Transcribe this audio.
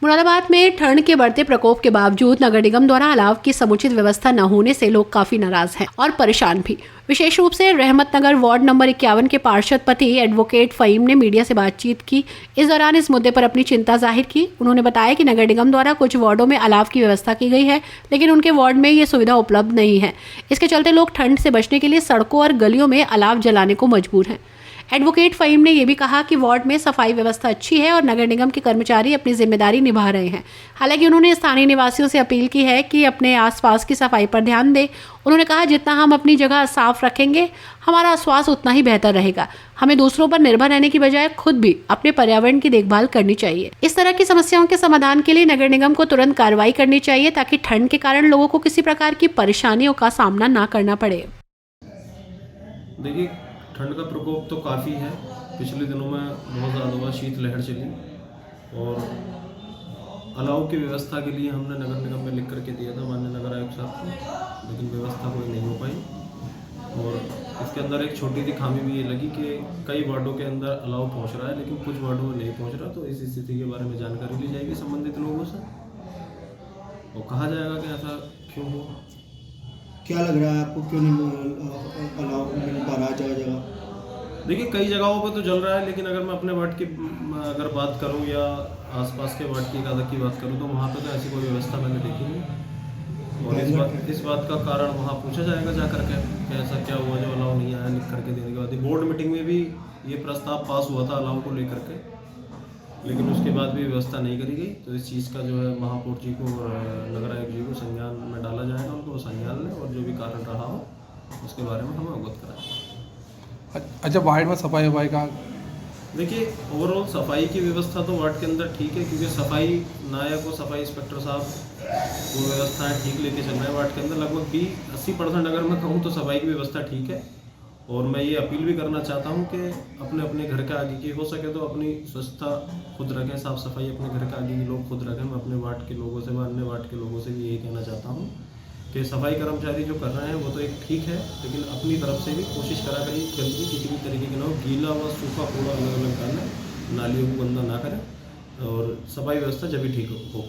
मुरादाबाद में ठंड के बढ़ते प्रकोप के बावजूद नगर निगम द्वारा अलाव की समुचित व्यवस्था न होने से लोग काफी नाराज हैं और परेशान भी। विशेष रूप से रहमत नगर वार्ड नंबर 51 के पार्षद पति एडवोकेट फहीम ने मीडिया से बातचीत की। इस दौरान इस मुद्दे पर अपनी चिंता जाहिर की। उन्होंने बताया कि नगर निगम द्वारा कुछ वार्डों में अलाव की व्यवस्था की गई है, लेकिन उनके वार्ड में ये सुविधा उपलब्ध नहीं है। इसके चलते लोग ठंड से बचने के लिए सड़कों और गलियों में अलाव जलाने को मजबूर हैं। एडवोकेट फहीम ने यह भी कहा कि वार्ड में सफाई व्यवस्था अच्छी है और नगर निगम के कर्मचारी अपनी जिम्मेदारी निभा रहे हैं। हालांकि उन्होंने स्थानीय निवासियों से अपील की है कि अपने आसपास की सफाई पर ध्यान दें। उन्होंने कहा, जितना हम अपनी जगह साफ रखेंगे हमारा स्वास्थ्य उतना ही बेहतर रहेगा। हमें दूसरों पर निर्भर रहने की बजाय खुद भी अपने पर्यावरण की देखभाल करनी चाहिए। इस तरह की समस्याओं के समाधान के लिए नगर निगम को तुरंत कार्रवाई करनी चाहिए ताकि ठंड के कारण लोगों को किसी प्रकार की परेशानियों का सामना न करना पड़े। देखिए, ठंड का प्रकोप तो काफ़ी है। पिछले दिनों में बहुत ज़्यादा शीत लहर चली और अलाव की व्यवस्था के लिए हमने नगर निगम में लिख करके दिया था माननीय नगर आयुक्त साहब को, लेकिन व्यवस्था कोई नहीं हो पाई। और इसके अंदर एक छोटी सी खामी भी ये लगी कि कई वार्डों के अंदर अलाव पहुंच रहा है, लेकिन कुछ वार्डों में नहीं पहुंच रहा। तो इस स्थिति के बारे में जानकारी ली जाएगी संबंधित लोगों से और कहा जाएगा कि ऐसा क्यों हो। क्या लग रहा है आपको, क्यों नहीं अलाउ मिल पा रहा जगह जगह? देखिए, कई जगहों पर तो जल रहा है, लेकिन अगर मैं अपने वार्ड की अगर बात करूं या आसपास के वार्ड की एक की बात करूं तो वहां पर तो ऐसी कोई व्यवस्था मैंने देखी नहीं। और इस बात का कारण वहां पूछा जाएगा जा करके कि ऐसा क्या हुआ जो अलाउ नहीं आया। लिख करके देने के बाद बोर्ड मीटिंग में भी ये प्रस्ताव पास हुआ था अलाउ को लेकर के, लेकिन उसके बाद भी व्यवस्था नहीं करी गई। तो इस चीज़ का जो है महापौर जी को और नगर आयुक्त जी को संज्ञान में डाला जाएगा। उनको संज्ञान लें और जो भी कारण रहा हो उसके बारे में हम अवगत कराएं। अच्छा, वार्ड में सफाई वफाई का देखिए, ओवरऑल सफाई की व्यवस्था तो वार्ड के अंदर ठीक है, क्योंकि सफाई नायक और सफाई इंस्पेक्टर साहब वो व्यवस्थाएँ ठीक लेके चल रहे हैं। वार्ड के अंदर लगभग 80% अगर मैं कहूँ तो सफाई की व्यवस्था ठीक है। और मैं ये अपील भी करना चाहता हूँ कि अपने अपने घर के आगे की हो सके तो अपनी स्वच्छता खुद रखें, साफ़ सफाई अपने घर के आगे के लोग खुद रखें। मैं अपने वार्ड के लोगों से, अन्य वार्ड के लोगों से भी यही कहना चाहता हूँ कि सफाई कर्मचारी जो कर रहे हैं वो तो एक ठीक है, लेकिन अपनी तरफ से भी कोशिश करा करें गंदगी किसी भी तरीके की ना हो। गीला व सूखा कूड़ा अलग अलग डालें, नालियों को गंदा ना करें और सफाई व्यवस्था जब भी ठीक हो।